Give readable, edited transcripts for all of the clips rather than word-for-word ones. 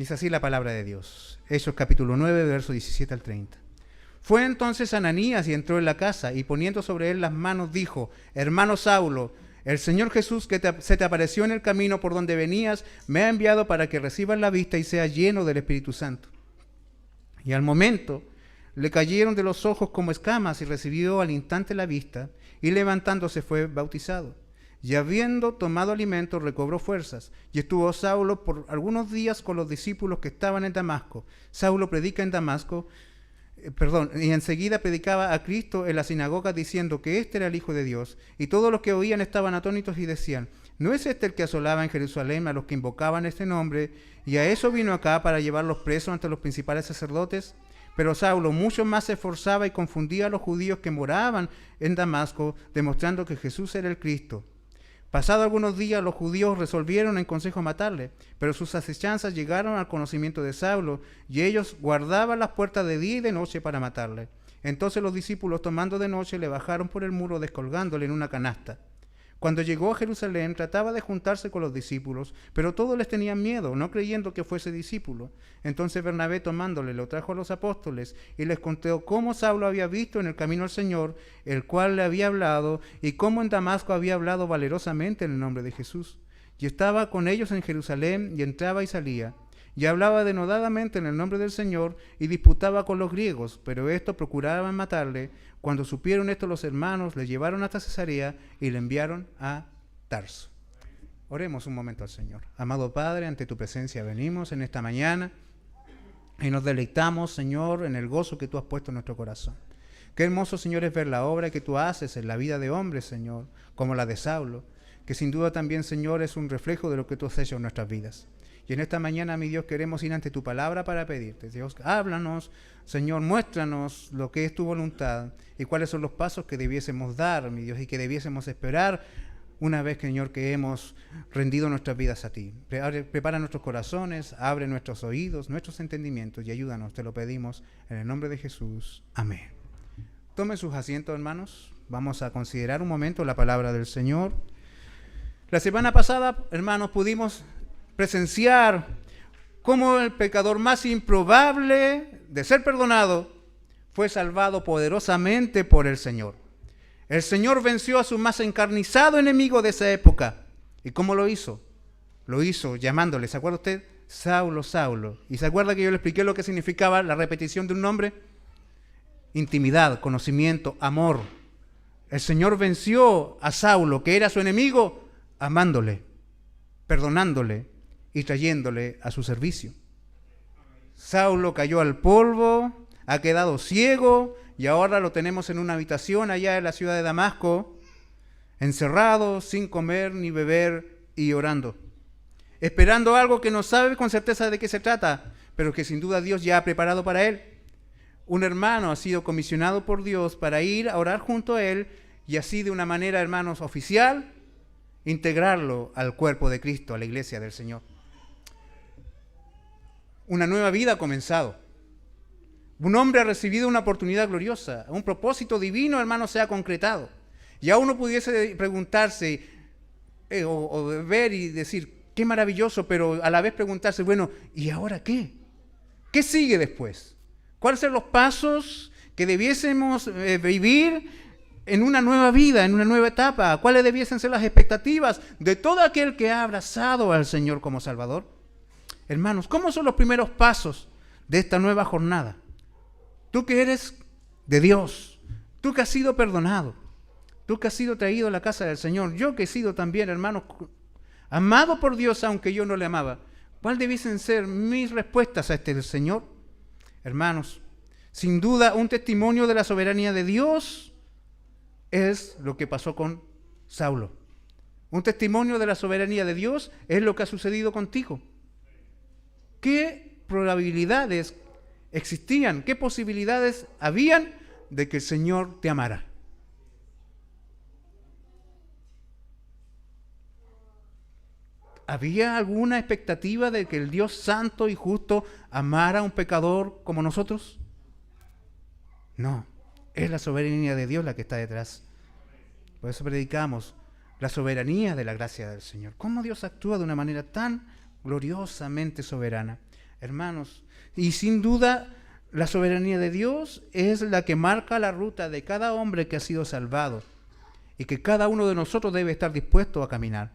Dice así la palabra de Dios. Hechos capítulo 9, versos 17 al 30. Fue entonces Ananías y entró en la casa, y poniendo sobre él las manos dijo: hermano Saulo, el Señor Jesús que se te apareció en el camino por donde venías, me ha enviado para que recibas la vista y seas lleno del Espíritu Santo. Y al momento le cayeron de los ojos como escamas y recibió al instante la vista, y levantándose fue bautizado. Y habiendo tomado alimento recobró fuerzas, y estuvo Saulo por algunos días con los discípulos que estaban en Damasco. Saulo predica en Damasco, y enseguida predicaba a Cristo en la sinagoga diciendo que este era el Hijo de Dios. Y todos los que oían estaban atónitos y decían: ¿no es este el que asolaba en Jerusalén a los que invocaban este nombre? Y a eso vino acá, para llevarlos presos ante los principales sacerdotes. Pero Saulo mucho más se esforzaba y confundía a los judíos que moraban en Damasco, demostrando que Jesús era el Cristo. Pasado algunos días, los judíos resolvieron en consejo matarle, pero sus asechanzas llegaron al conocimiento de Saulo, y ellos guardaban las puertas de día y de noche para matarle. Entonces los discípulos, tomando de noche, le bajaron por el muro, descolgándole en una canasta. Cuando llegó a Jerusalén, trataba de juntarse con los discípulos, pero todos les tenían miedo, no creyendo que fuese discípulo. Entonces Bernabé, tomándole, lo trajo a los apóstoles y les contó cómo Saulo había visto en el camino al Señor, el cual le había hablado, y cómo en Damasco había hablado valerosamente en el nombre de Jesús. Y estaba con ellos en Jerusalén, y entraba y salía, y hablaba denodadamente en el nombre del Señor, y disputaba con los griegos, pero estos procuraban matarle. Cuando supieron esto los hermanos, le llevaron hasta Cesarea y le enviaron a Tarso. Oremos un momento al Señor. Amado Padre, ante tu presencia venimos en esta mañana y nos deleitamos, Señor, en el gozo que tú has puesto en nuestro corazón. Qué hermoso, Señor, es ver la obra que tú haces en la vida de hombres, Señor, como la de Saulo, que sin duda también, Señor, es un reflejo de lo que tú has hecho en nuestras vidas. Y en esta mañana, mi Dios, queremos ir ante tu palabra para pedirte. Dios, háblanos, Señor, muéstranos lo que es tu voluntad y cuáles son los pasos que debiésemos dar, mi Dios, y que debiésemos esperar una vez, Señor, que hemos rendido nuestras vidas a ti. Prepara nuestros corazones, abre nuestros oídos, nuestros entendimientos y ayúdanos, te lo pedimos en el nombre de Jesús. Amén. Tomen sus asientos, hermanos. Vamos a considerar un momento la palabra del Señor. La semana pasada, hermanos, pudimos presenciar cómo el pecador más improbable de ser perdonado fue salvado poderosamente por el Señor. El Señor venció a su más encarnizado enemigo de esa época. ¿Y cómo lo hizo? Lo hizo llamándole, ¿se acuerda usted? Saulo, Saulo. ¿Y se acuerda que yo le expliqué lo que significaba la repetición de un nombre? Intimidad, conocimiento, amor. El Señor venció a Saulo, que era su enemigo, amándole, perdonándole y trayéndole a su servicio. Saulo cayó al polvo, ha quedado ciego y ahora lo tenemos en una habitación allá en la ciudad de Damasco, encerrado, sin comer ni beber y orando, esperando algo que no sabe con certeza de qué se trata, pero que sin duda Dios ya ha preparado para él. Un hermano ha sido comisionado por Dios para ir a orar junto a él y así de una manera, hermanos, oficial, integrarlo al cuerpo de Cristo, a la iglesia del Señor. Una nueva vida ha comenzado. Un hombre ha recibido una oportunidad gloriosa, un propósito divino, hermano, se ha concretado. Ya uno pudiese preguntarse o ver y decir, qué maravilloso, pero a la vez preguntarse, bueno, ¿y ahora qué? ¿Qué sigue después? ¿Cuáles son los pasos que debiésemos vivir en una nueva vida, en una nueva etapa? ¿Cuáles debiesen ser las expectativas de todo aquel que ha abrazado al Señor como Salvador? Hermanos, ¿cómo son los primeros pasos de esta nueva jornada? Tú que eres de Dios, tú que has sido perdonado, tú que has sido traído a la casa del Señor, yo que he sido también, hermanos, amado por Dios aunque yo no le amaba. ¿Cuáles debiesen ser mis respuestas a este Señor? Hermanos, sin duda un testimonio de la soberanía de Dios es lo que pasó con Saulo. Un testimonio de la soberanía de Dios es lo que ha sucedido contigo. ¿Qué probabilidades existían? ¿Qué posibilidades habían de que el Señor te amara? ¿Había alguna expectativa de que el Dios santo y justo amara a un pecador como nosotros? No, es la soberanía de Dios la que está detrás. Por eso predicamos la soberanía de la gracia del Señor. ¿Cómo Dios actúa de una manera tan gloriosamente soberana? hermanos. Y sin duda, la soberanía de Dios es la que marca la ruta de cada hombre que ha sido salvado y que cada uno de nosotros debe estar dispuesto a caminar.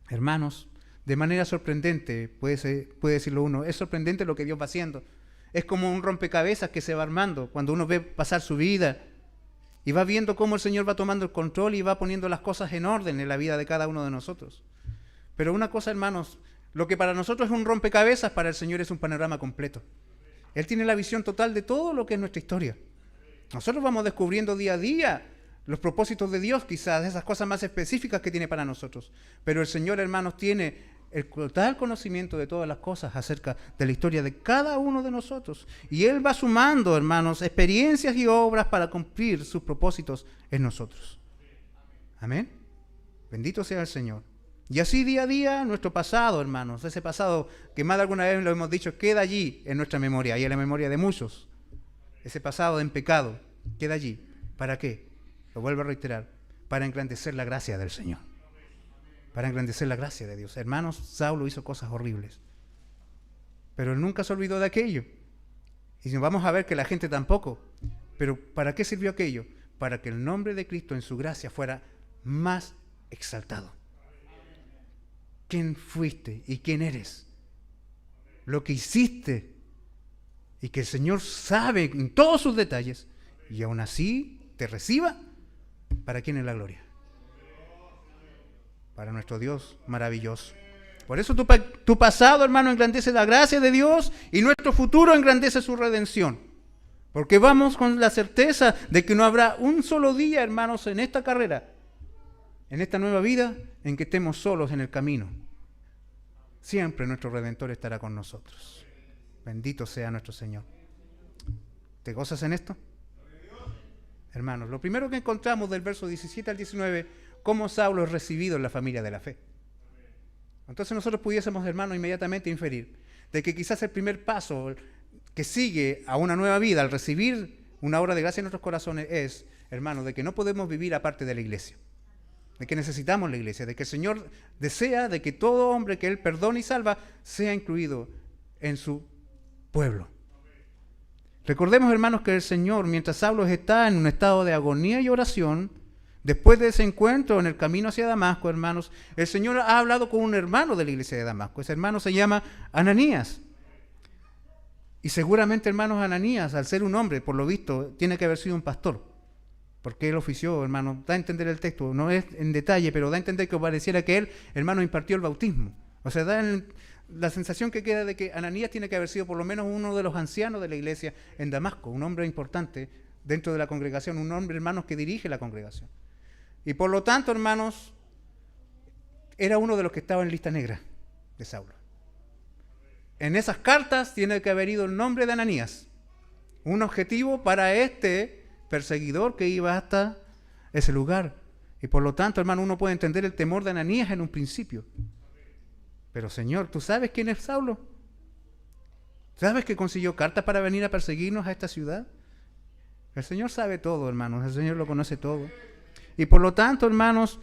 Hermanos, de manera sorprendente, puede decirlo uno, es sorprendente lo que Dios va haciendo. Es como un rompecabezas que se va armando cuando uno ve pasar su vida y va viendo cómo el Señor va tomando el control y va poniendo las cosas en orden en la vida de cada uno de nosotros. Pero una cosa, hermanos, lo que para nosotros es un rompecabezas, para el Señor es un panorama completo. Él tiene la visión total de todo lo que es nuestra historia. Nosotros vamos descubriendo día a día los propósitos de Dios, quizás esas cosas más específicas que tiene para nosotros. Pero el Señor, hermanos, tiene el total conocimiento de todas las cosas acerca de la historia de cada uno de nosotros. Y Él va sumando, hermanos, experiencias y obras para cumplir sus propósitos en nosotros. Amén. Bendito sea el Señor. Y así día a día nuestro pasado, hermanos, ese pasado que más de alguna vez lo hemos dicho, queda allí en nuestra memoria y en la memoria de muchos. Ese pasado en pecado queda allí. ¿Para qué? Lo vuelvo a reiterar, para engrandecer la gracia del Señor. Para engrandecer la gracia de Dios. Hermanos, Saulo hizo cosas horribles, pero él nunca se olvidó de aquello. Y vamos a ver que la gente tampoco. Pero ¿para qué sirvió aquello? Para que el nombre de Cristo en su gracia fuera más exaltado. ¿Quién fuiste y quién eres? Lo que hiciste y que el Señor sabe en todos sus detalles y aún así te reciba. ¿Para quién es la gloria? Para nuestro Dios maravilloso. Por eso tu pasado, hermano, engrandece la gracia de Dios y nuestro futuro engrandece su redención. Porque vamos con la certeza de que no habrá un solo día, hermanos, en esta carrera, en esta nueva vida, en que estemos solos en el camino. Siempre nuestro Redentor estará con nosotros. Bendito sea nuestro Señor. ¿Te gozas en esto? Hermanos, lo primero que encontramos del verso 17 al 19, cómo Saulo es recibido en la familia de la fe. Entonces nosotros pudiésemos, hermanos, inmediatamente inferir de que quizás el primer paso que sigue a una nueva vida al recibir una obra de gracia en nuestros corazones es, hermanos, de que no podemos vivir aparte de la iglesia. De que necesitamos la iglesia, de que el Señor desea de que todo hombre que Él perdona y salva sea incluido en su pueblo. Recordemos, hermanos, que el Señor, mientras Saulo está en un estado de agonía y oración, después de ese encuentro en el camino hacia Damasco, hermanos, el Señor ha hablado con un hermano de la iglesia de Damasco. Ese hermano se llama Ananías. Y seguramente, hermanos, Ananías, al ser un hombre, por lo visto, tiene que haber sido un pastor. Porque él ofició, hermano, da a entender el texto, no es en detalle, pero da a entender que pareciera que él, hermano, impartió el bautismo. O sea, da la sensación que queda de que Ananías tiene que haber sido por lo menos uno de los ancianos de la iglesia en Damasco, un hombre importante dentro de la congregación, un hombre, hermanos, que dirige la congregación. Y por lo tanto, hermanos, era uno de los que estaba en lista negra de Saulo. En esas cartas tiene que haber ido el nombre de Ananías, un objetivo para este perseguidor que iba hasta ese lugar. Y por lo tanto, hermano, uno puede entender el temor de Ananías en un principio. Pero Señor, ¿tú sabes quién es Saulo? ¿Sabes que consiguió cartas para venir a perseguirnos a esta ciudad? El Señor sabe todo, hermanos, el Señor lo conoce todo. Y por lo tanto, hermanos,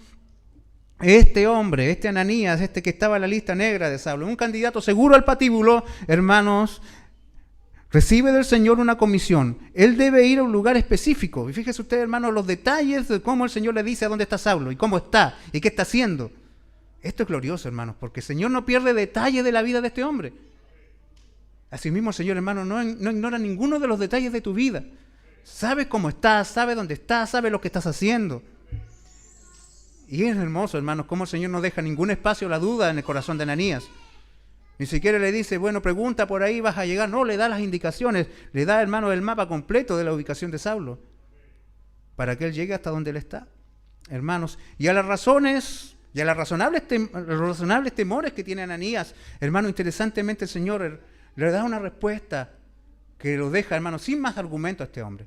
este hombre, este Ananías, este que estaba en la lista negra de Saulo, un candidato seguro al patíbulo, hermanos, recibe del Señor una comisión. Él debe ir a un lugar específico. Y fíjese usted, hermanos, los detalles de cómo el Señor le dice a dónde está Saulo y cómo está y qué está haciendo. Esto es glorioso, hermanos, porque el Señor no pierde detalles de la vida de este hombre. Asimismo, el Señor, hermano, no ignora ninguno de los detalles de tu vida. Sabe cómo estás, sabe dónde estás, sabe lo que estás haciendo. Y es hermoso, hermanos, cómo el Señor no deja ningún espacio a la duda en el corazón de Ananías. Ni siquiera le dice, bueno, pregunta por ahí, vas a llegar. No, le da las indicaciones, le da, hermano, el mapa completo de la ubicación de Saulo, para que él llegue hasta donde él está. Hermanos, y a las razones, y a los razonables temores que tiene Ananías, hermano, interesantemente el Señor le da una respuesta que lo deja, hermano, sin más argumento a este hombre.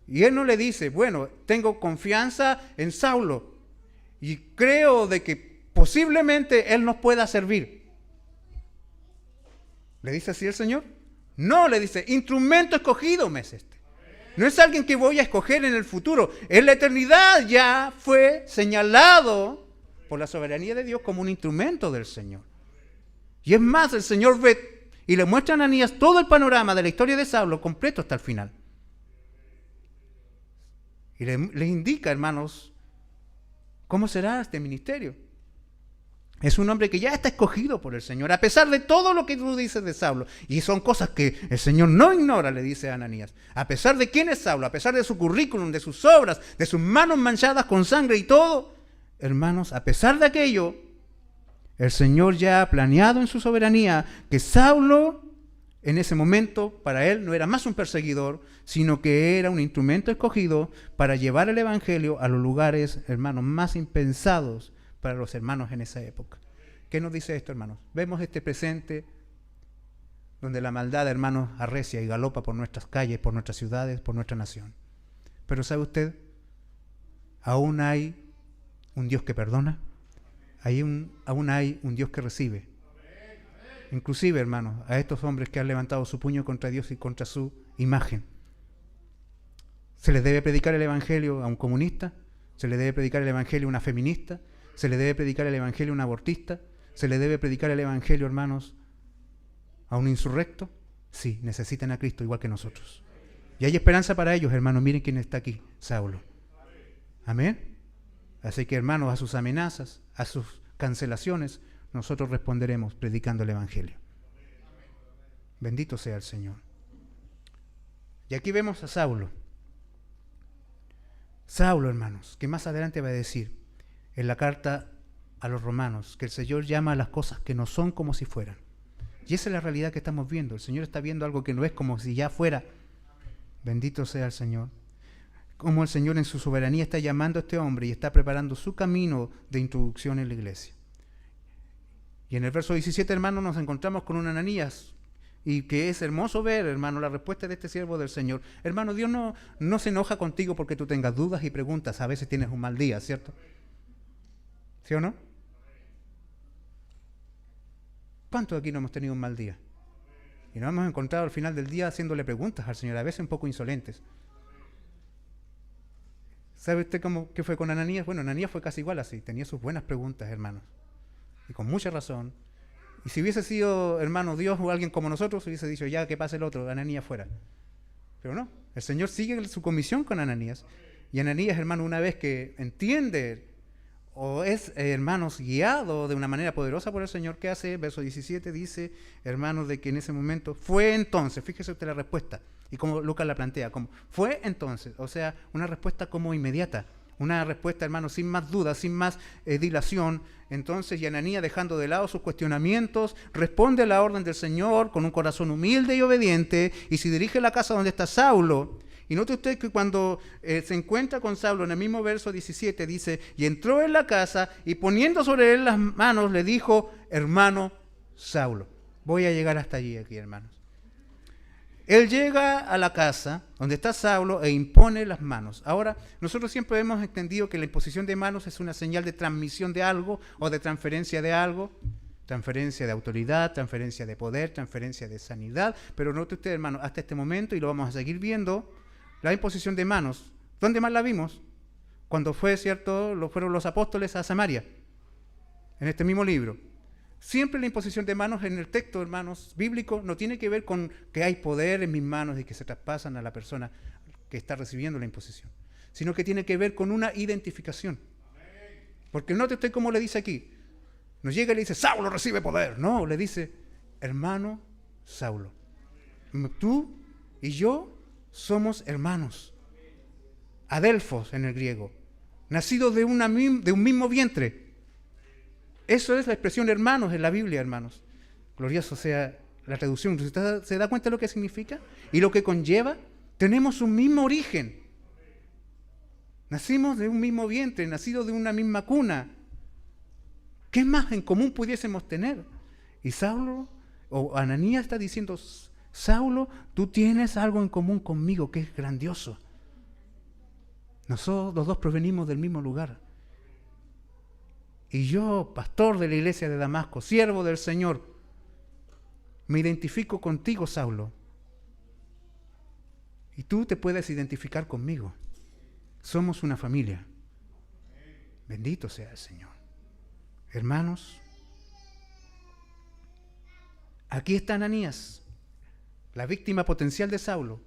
Y él no le dice, bueno, tengo confianza en Saulo y creo de que posiblemente él nos pueda servir. ¿Le dice así el Señor? No, le dice, instrumento escogido me es este. No es alguien que voy a escoger en el futuro. En la eternidad ya fue señalado por la soberanía de Dios como un instrumento del Señor. Y es más, el Señor ve Y le muestra a Ananías todo el panorama de la historia de Saulo completo hasta el final. Y les indica, hermanos, cómo será este ministerio. Es un hombre que ya está escogido por el Señor, a pesar de todo lo que tú dices de Saulo. Y son cosas que el Señor no ignora, le dice a Ananías. A pesar de quién es Saulo, a pesar de su currículum, de sus obras, de sus manos manchadas con sangre y todo, hermanos, a pesar de aquello, el Señor ya ha planeado en su soberanía que Saulo, en ese momento, para él no era más un perseguidor, sino que era un instrumento escogido para llevar el Evangelio a los lugares, hermanos, más impensados para los hermanos en esa época. ¿Qué nos dice esto, hermanos? Vemos este presente donde la maldad, hermanos, arrecia y galopa por nuestras calles, por nuestras ciudades, por nuestra nación. Pero ¿sabe usted? Aún hay un Dios que perdona, aún hay un Dios que recibe. Inclusive, hermanos, a estos hombres que han levantado su puño contra Dios y contra su imagen. ¿Se les debe predicar el Evangelio a un comunista? ¿Se le debe predicar el Evangelio a una feminista? ¿Se le debe predicar el Evangelio a un abortista? ¿Se le debe predicar el Evangelio, hermanos, a un insurrecto? Sí, necesitan a Cristo igual que nosotros. Y hay esperanza para ellos, hermanos. Miren quién está aquí, Saulo. Amén. Así que, hermanos, a sus amenazas, a sus cancelaciones, nosotros responderemos predicando el Evangelio. Bendito sea el Señor. Y aquí vemos a Saulo. Saulo, hermanos, que más adelante va a decir en la carta a los romanos, que el Señor llama a las cosas que no son como si fueran. Y esa es la realidad que estamos viendo. El Señor está viendo algo que no es como si ya fuera. Bendito sea el Señor. Como el Señor en su soberanía está llamando a este hombre y está preparando su camino de introducción en la iglesia. Y en el verso 17, hermanos, nos encontramos con un Ananías, y que es hermoso ver, hermano, la respuesta de este siervo del Señor. Hermano, Dios no se enoja contigo porque tú tengas dudas y preguntas. A veces tienes un mal día, ¿cierto? ¿Sí o no? ¿Cuántos de aquí no hemos tenido un mal día? Y nos hemos encontrado al final del día haciéndole preguntas al Señor, a veces un poco insolentes. ¿Sabe usted qué fue con Ananías? Bueno, Ananías fue casi igual así, tenía sus buenas preguntas, hermanos. Y con mucha razón. Y si hubiese sido, hermano, Dios o alguien como nosotros, hubiese dicho, ya, que pase el otro, Ananías fuera. Pero no, el Señor sigue su comisión con Ananías. Y Ananías, hermano, una vez que entiende o es, hermanos, guiado de una manera poderosa por el Señor, ¿qué hace? Verso 17 dice, hermanos, de que en ese momento fue entonces, fíjese usted la respuesta, y como Lucas la plantea, como fue entonces, o sea, una respuesta como inmediata, una respuesta, hermanos, sin más duda, sin más dilación. Entonces, y Ananías, dejando de lado sus cuestionamientos, responde a la orden del Señor con un corazón humilde y obediente, y se dirige a la casa donde está Saulo. Y note usted que cuando se encuentra con Saulo, en el mismo verso 17, dice, y entró en la casa, y poniendo sobre él las manos, le dijo, hermano Saulo. Voy a llegar hasta allí, aquí, hermanos. Él llega a la casa donde está Saulo e impone las manos. Ahora, nosotros siempre hemos entendido que la imposición de manos es una señal de transmisión de algo o de transferencia de algo. Transferencia de autoridad, transferencia de poder, transferencia de sanidad. Pero note usted, hermano, hasta este momento, y lo vamos a seguir viendo, la imposición de manos. ¿Dónde más la vimos? Cuando fue, ¿cierto?, fueron los apóstoles a Samaria, en este mismo libro. Siempre la imposición de manos en el texto, hermanos, bíblico, no tiene que ver con que hay poder en mis manos y que se traspasan a la persona que está recibiendo la imposición, sino que tiene que ver con una identificación. Porque note usted cómo le dice aquí. No llega y le dice, Saulo recibe poder. No, le dice, hermano Saulo. Tú y yo somos hermanos. Adelfos en el griego. Nacidos de un mismo vientre. Eso es la expresión hermanos en la Biblia, hermanos. Glorioso sea la traducción. ¿Usted se da cuenta de lo que significa? Y lo que conlleva. Tenemos un mismo origen. Nacimos de un mismo vientre, nacidos de una misma cuna. ¿Qué más en común pudiésemos tener? Y Saulo, o Ananías está diciendo, Saulo, tú tienes algo en común conmigo que es grandioso. Nosotros los dos provenimos del mismo lugar. Y yo, pastor de la iglesia de Damasco, siervo del Señor, me identifico contigo, Saulo. Y tú te puedes identificar conmigo. Somos una familia. Bendito sea el Señor. Hermanos, Aquí está Ananías, la víctima potencial de Saulo,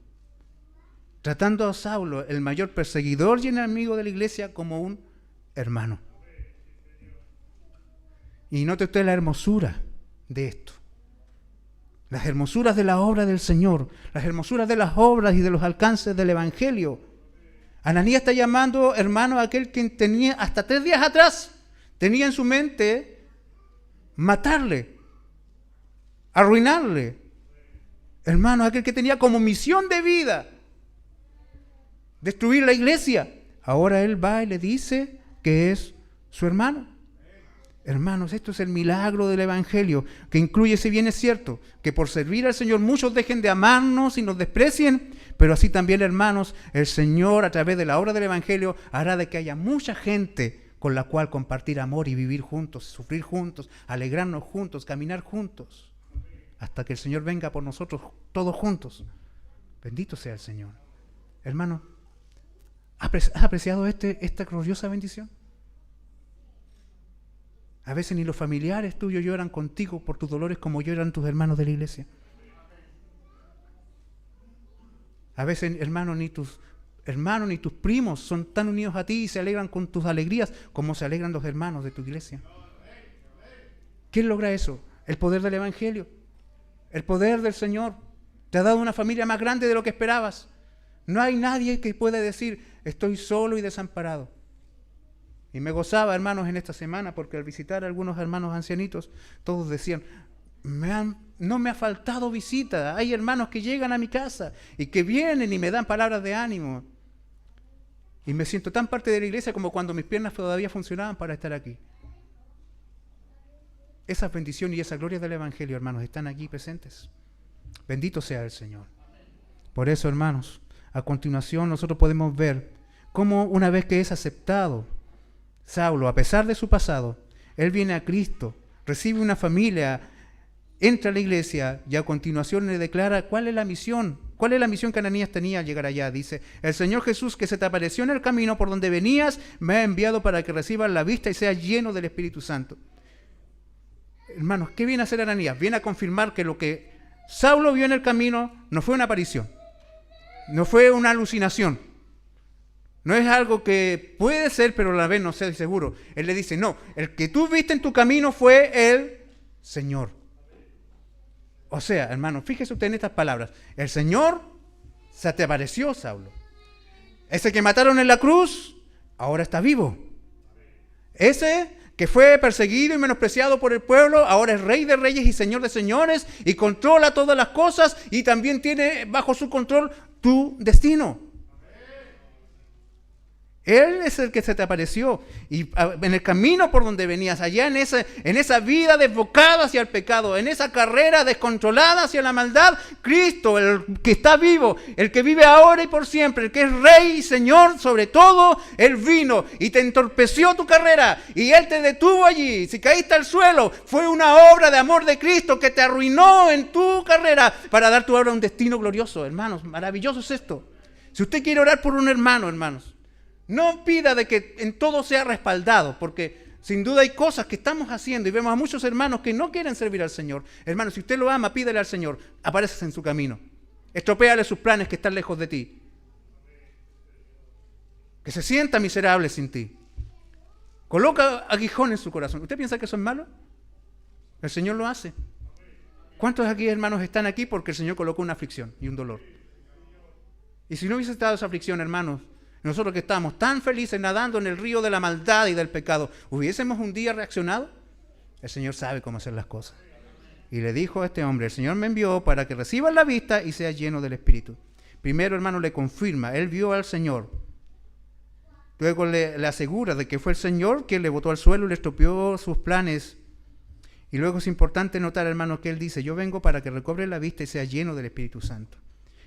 tratando a Saulo, el mayor perseguidor y enemigo de la iglesia, como un hermano. Y note usted la hermosura de esto. Las hermosuras de la obra del Señor, las hermosuras de las obras y de los alcances del Evangelio. Ananías está llamando hermano a aquel que tenía hasta 3 días atrás, tenía en su mente matarle, arruinarle. Hermano, aquel que tenía como misión de vida destruir la iglesia. Ahora él va y le dice que es su hermano. Hermanos, esto es el milagro del Evangelio, que incluye, si bien es cierto, que por servir al Señor muchos dejen de amarnos y nos desprecien, pero así también, hermanos, el Señor, a través de la obra del Evangelio, hará de que haya mucha gente con la cual compartir amor y vivir juntos, sufrir juntos, alegrarnos juntos, caminar juntos, hasta que el Señor venga por nosotros todos juntos. Bendito sea el Señor. Hermano, ¿has apreciado esta gloriosa bendición? A veces ni los familiares tuyos lloran contigo por tus dolores como lloran tus hermanos de la iglesia. A veces, hermano, ni tus hermanos ni tus primos son tan unidos a ti y se alegran con tus alegrías como se alegran los hermanos de tu iglesia. ¿Quién logra eso? El poder del Evangelio, el poder del Señor. Te ha dado una familia más grande de lo que esperabas. No hay nadie que pueda decir, estoy solo y desamparado. Y me gozaba, hermanos, en esta semana, porque al visitar a algunos hermanos ancianitos, todos decían, no me ha faltado visita. Hay hermanos que llegan a mi casa y que vienen y me dan palabras de ánimo. Y me siento tan parte de la iglesia como cuando mis piernas todavía funcionaban para estar aquí. Esas bendiciones y esa gloria del Evangelio, hermanos, están aquí presentes. Bendito sea el Señor. Por eso, hermanos, a continuación nosotros podemos ver cómo una vez que es aceptado Saulo, a pesar de su pasado, él viene a Cristo, recibe una familia, entra a la iglesia y a continuación le declara cuál es la misión que Ananías tenía al llegar allá. Dice, el Señor Jesús que se te apareció en el camino por donde venías, me ha enviado para que recibas la vista y seas lleno del Espíritu Santo. Hermanos, ¿qué viene a hacer Ananías? Viene a confirmar que lo que Saulo vio en el camino no fue una aparición, no fue una alucinación. No es algo que puede ser, pero a la vez no estoy seguro. Él le dice, no, el que tú viste en tu camino fue el Señor. O sea, hermano, fíjese usted en estas palabras. El Señor se te apareció, Saulo. Ese que mataron en la cruz, ahora está vivo. Ese que fue perseguido y menospreciado por el pueblo, ahora es Rey de Reyes y Señor de Señores y controla todas las cosas y también tiene bajo su control tu destino. Él es el que se te apareció y en el camino por donde venías, allá en esa vida desbocada hacia el pecado, en esa carrera descontrolada hacia la maldad, Cristo, el que está vivo, el que vive ahora y por siempre, el que es Rey y Señor sobre todo, Él vino y te entorpeció tu carrera y Él te detuvo allí. Si caíste al suelo, fue una obra de amor de Cristo que te arruinó en tu carrera para darte ahora un destino glorioso. Hermanos, maravilloso es esto. Si usted quiere orar por un hermano, hermanos, no pida de que en todo sea respaldado, porque sin duda hay cosas que estamos haciendo y vemos a muchos hermanos que no quieren servir al Señor. Hermano, si usted lo ama, pídele al Señor, aparécese en su camino. Estropéale sus planes que están lejos de ti. Que se sienta miserable sin ti. Coloca aguijón en su corazón. ¿Usted piensa que eso es malo? El Señor lo hace. ¿Cuántos aquí, hermanos, están aquí porque el Señor colocó una aflicción y un dolor? Y si no hubiese estado esa aflicción, hermanos, nosotros que estamos tan felices nadando en el río de la maldad y del pecado, ¿hubiésemos un día reaccionado? El Señor sabe cómo hacer las cosas. Y le dijo a este hombre, el Señor me envió para que recibas la vista y seas lleno del Espíritu. Primero, hermano, le confirma, él vio al Señor. Luego le asegura de que fue el Señor quien le botó al suelo y le estropeó sus planes. Y luego es importante notar, hermano, que él dice, yo vengo para que recobre la vista y sea lleno del Espíritu Santo.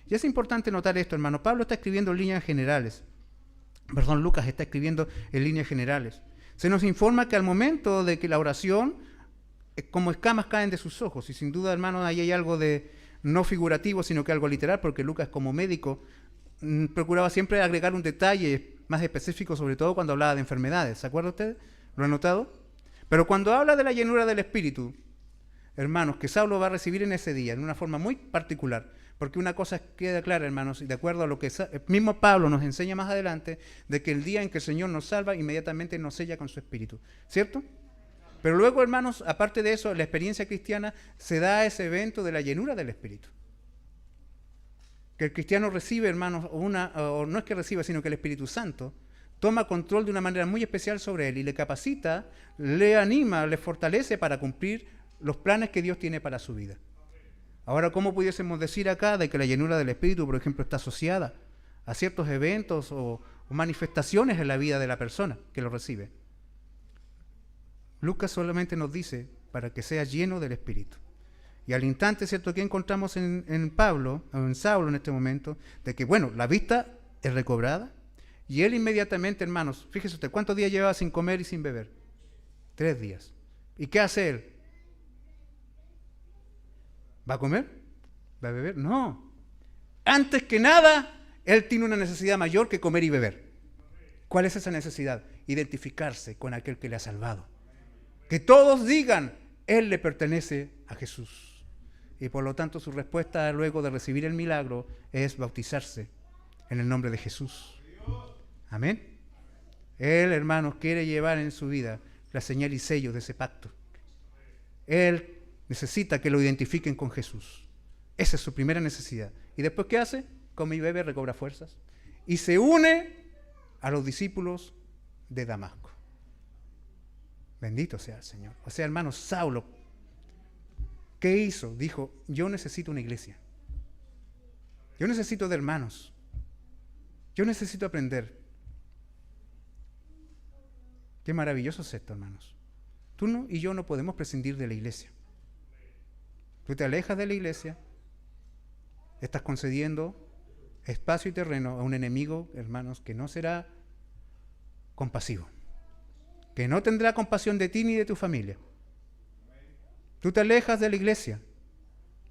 Y es importante notar esto, hermano. Pablo está escribiendo en líneas generales. Lucas está escribiendo en líneas generales. Se nos informa que al momento de que la oración, como escamas caen de sus ojos, y sin duda, hermano, ahí hay algo de no figurativo, sino que algo literal, porque Lucas como médico procuraba siempre agregar un detalle más específico, sobre todo cuando hablaba de enfermedades. ¿Se acuerda usted? ¿Lo ha notado? Pero cuando habla de la llenura del Espíritu, hermanos, que Saulo va a recibir en ese día, en una forma muy particular. Porque una cosa queda clara, hermanos, y de acuerdo a lo que el mismo Pablo nos enseña más adelante, de que el día en que el Señor nos salva, inmediatamente nos sella con su Espíritu. ¿Cierto? Pero luego, hermanos, aparte de eso, la experiencia cristiana se da ese evento de la llenura del Espíritu. Que el cristiano recibe, hermanos, o no es que reciba, sino que el Espíritu Santo toma control de una manera muy especial sobre él y le capacita, le anima, le fortalece para cumplir los planes que Dios tiene para su vida. Ahora, ¿cómo pudiésemos decir acá de que la llenura del Espíritu, por ejemplo, está asociada a ciertos eventos o manifestaciones en la vida de la persona que lo recibe? Lucas solamente nos dice para que sea lleno del Espíritu. Y al instante, ¿cierto?, que encontramos en Pablo, o en Saulo en este momento, de que, bueno, la vista es recobrada, y él inmediatamente, hermanos, fíjese usted, ¿cuántos días llevaba sin comer y sin beber? 3 días. ¿Y qué hace él? ¿Va a comer? ¿Va a beber? No. Antes que nada, él tiene una necesidad mayor que comer y beber. ¿Cuál es esa necesidad? Identificarse con aquel que le ha salvado. Que todos digan, él le pertenece a Jesús. Y por lo tanto su respuesta luego de recibir el milagro es bautizarse en el nombre de Jesús. Amén. Él, hermanos, quiere llevar en su vida la señal y sello de ese pacto. Él necesita que lo identifiquen con Jesús. Esa es su primera necesidad. ¿Y después qué hace? Come y bebe, recobra fuerzas. Y se une a los discípulos de Damasco. Bendito sea el Señor. O sea, hermanos, Saulo, ¿qué hizo? Dijo, yo necesito una iglesia. Yo necesito de hermanos. Yo necesito aprender. Qué maravilloso es esto, hermanos. Tú y yo no podemos prescindir de la iglesia. Tú te alejas de la iglesia, estás concediendo espacio y terreno a un enemigo, hermanos, que no será compasivo, que no tendrá compasión de ti ni de tu familia. Tú te alejas de la iglesia.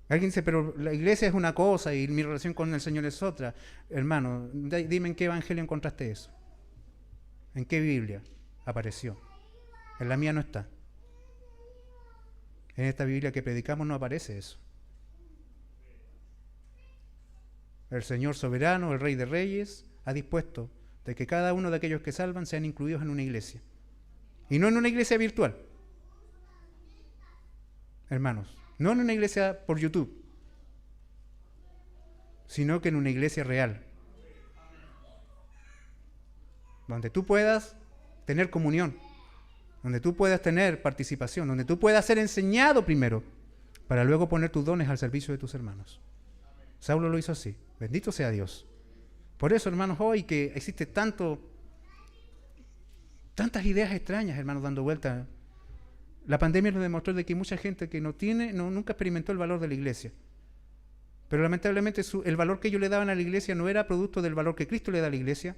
Alguien dice, pero la iglesia es una cosa y mi relación con el Señor es otra. Hermano, dime en qué evangelio encontraste eso. ¿En qué Biblia apareció? En la mía no está. En esta Biblia que predicamos no aparece eso. El Señor soberano, el Rey de Reyes, ha dispuesto de que cada uno de aquellos que salvan sean incluidos en una iglesia. Y no en una iglesia virtual. Hermanos, no en una iglesia por YouTube, sino que en una iglesia real. Donde tú puedas tener comunión, donde tú puedas tener participación, donde tú puedas ser enseñado primero, para luego poner tus dones al servicio de tus hermanos. Saulo lo hizo así. Bendito sea Dios. Por eso, hermanos, hoy que existe tantas ideas extrañas, hermanos, dando vuelta. La pandemia nos demostró de que hay mucha gente que nunca experimentó el valor de la iglesia. Pero lamentablemente el valor que ellos le daban a la iglesia no era producto del valor que Cristo le da a la iglesia,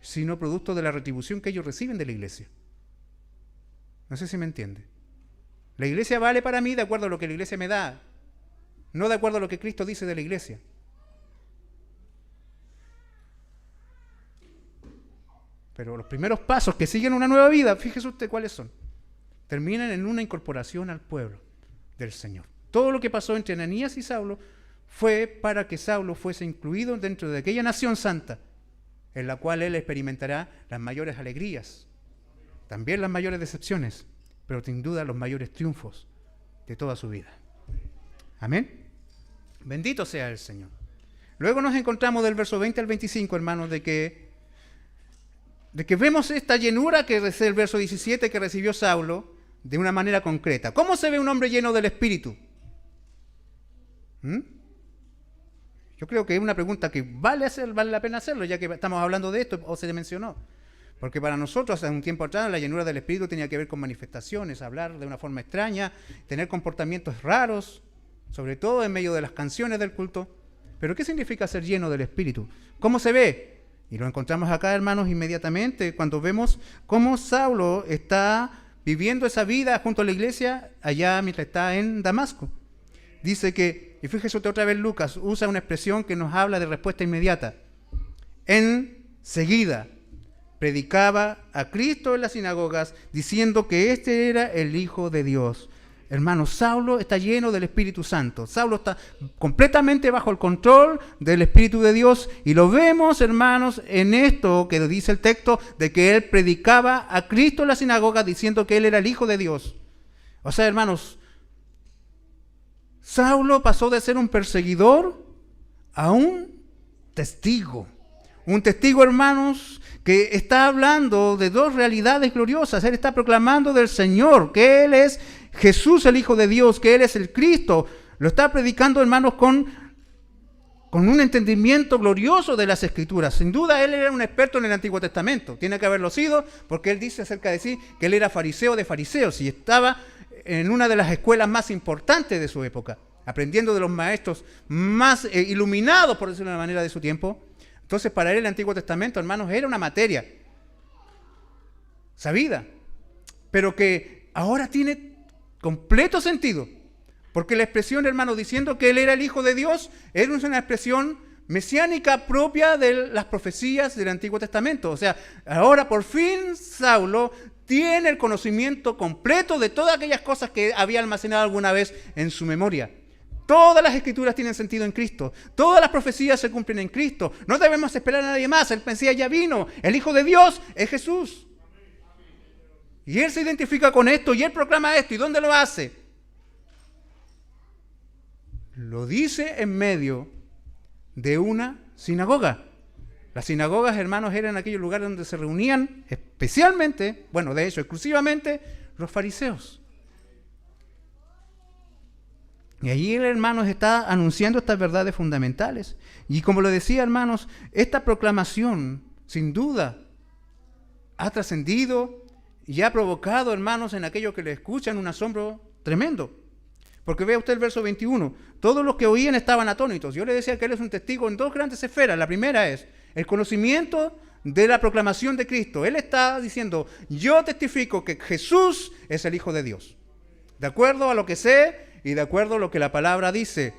sino producto de la retribución que ellos reciben de la iglesia. No sé si me entiende. La iglesia vale para mí de acuerdo a lo que la iglesia me da, no de acuerdo a lo que Cristo dice de la iglesia. Pero los primeros pasos que siguen una nueva vida, fíjese usted cuáles son. Terminan en una incorporación al pueblo del Señor. Todo lo que pasó entre Ananías y Saulo fue para que Saulo fuese incluido dentro de aquella nación santa, en la cual él experimentará las mayores alegrías, también las mayores decepciones, pero sin duda los mayores triunfos de toda su vida. Amén. Bendito sea el Señor. Luego nos encontramos del verso 20 al 25, hermanos, de que vemos esta llenura que es el verso 17 que recibió Saulo de una manera concreta. ¿Cómo se ve un hombre lleno del Espíritu? Yo creo que es una pregunta que vale la pena hacerlo, ya que estamos hablando de esto o se le mencionó. Porque para nosotros, hace un tiempo atrás, la llenura del Espíritu tenía que ver con manifestaciones, hablar de una forma extraña, tener comportamientos raros, sobre todo en medio de las canciones del culto. Pero ¿qué significa ser lleno del Espíritu? ¿Cómo se ve? Y lo encontramos acá, hermanos, inmediatamente, cuando vemos cómo Saulo está viviendo esa vida junto a la iglesia allá mientras está en Damasco. Dice que, y fíjese otra vez Lucas, usa una expresión que nos habla de respuesta inmediata. Enseguida predicaba a Cristo en las sinagogas, diciendo que este era el Hijo de Dios. hermanos, Saulo está lleno del Espíritu Santo. Saulo está completamente bajo el control del Espíritu de Dios. Y lo vemos, hermanos, en esto que dice el texto de que él predicaba a Cristo en la sinagoga diciendo que él era el Hijo de Dios. O sea, hermanos, Saulo pasó de ser un perseguidor a un testigo. Un testigo, hermanos, que está hablando de dos realidades gloriosas. Él está proclamando del Señor, que Él es Jesús, el Hijo de Dios, que Él es el Cristo. Lo está predicando, hermanos, con un entendimiento glorioso de las Escrituras. Sin duda, él era un experto en el Antiguo Testamento. Tiene que haberlo sido, porque él dice acerca de sí que él era fariseo de fariseos y estaba en una de las escuelas más importantes de su época, aprendiendo de los maestros más iluminados, por decirlo de una manera, de su tiempo. Entonces, para él el Antiguo Testamento, hermanos, era una materia sabida, pero que ahora tiene completo sentido, porque la expresión, hermanos, diciendo que él era el Hijo de Dios, era una expresión mesiánica propia de las profecías del Antiguo Testamento. O sea, ahora por fin Saulo tiene el conocimiento completo de todas aquellas cosas que había almacenado alguna vez en su memoria. Todas las Escrituras tienen sentido en Cristo. Todas las profecías se cumplen en Cristo. No debemos esperar a nadie más. El Mesías ya vino. El Hijo de Dios es Jesús. Y él se identifica con esto y él proclama esto. ¿Y dónde lo hace? Lo dice en medio de una sinagoga. Las sinagogas, hermanos, eran aquellos lugares donde se reunían especialmente, bueno, de hecho, exclusivamente, los fariseos. Y allí el hermanos está anunciando estas verdades fundamentales. Y como lo decía, hermanos, esta proclamación, sin duda, ha trascendido y ha provocado, hermanos, en aquellos que le escuchan un asombro tremendo. Porque vea usted el verso 21. Todos los que oían estaban atónitos. Yo le decía que él es un testigo en dos grandes esferas. La primera es el conocimiento de la proclamación de Cristo. Él está diciendo, yo testifico que Jesús es el Hijo de Dios. De acuerdo a lo que sé y de acuerdo a lo que la palabra dice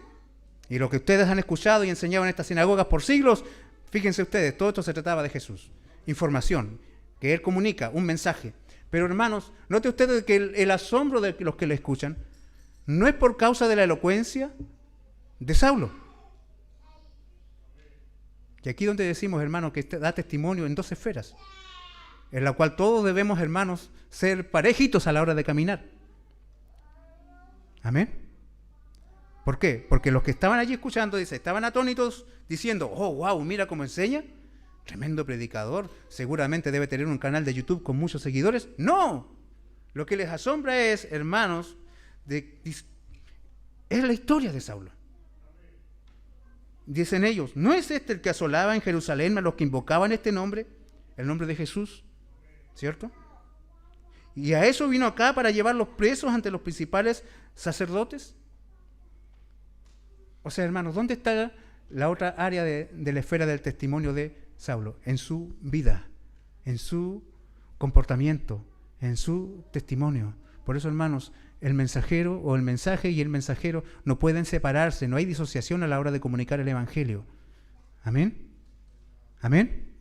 y lo que ustedes han escuchado y enseñado en estas sinagogas por siglos, fíjense ustedes, todo esto se trataba de Jesús. Información que él comunica, un mensaje. Pero hermanos, note ustedes que el asombro de los que le escuchan no es por causa de la elocuencia de Saulo. Y aquí donde decimos, hermanos, que da testimonio en dos esferas, en la cual todos debemos, hermanos, ser parejitos a la hora de caminar. Amén. ¿Por qué? Porque los que estaban allí escuchando, dice, estaban atónitos diciendo, oh, wow, mira cómo enseña. Tremendo predicador. Seguramente debe tener un canal de YouTube con muchos seguidores. No. Lo que les asombra es, hermanos, es la historia de Saulo. Dicen ellos, ¿no es este el que asolaba en Jerusalén a los que invocaban este nombre? El nombre de Jesús. ¿Cierto? Y a eso vino acá para llevarlos presos ante los principales sacerdotes. O sea, hermanos, ¿dónde está la otra área de la esfera del testimonio de Saulo? En su vida, en su comportamiento, en su testimonio. Por eso, hermanos, el mensajero o el mensaje y el mensajero no pueden separarse, no hay disociación a la hora de comunicar el Evangelio. ¿Amén? ¿Amén?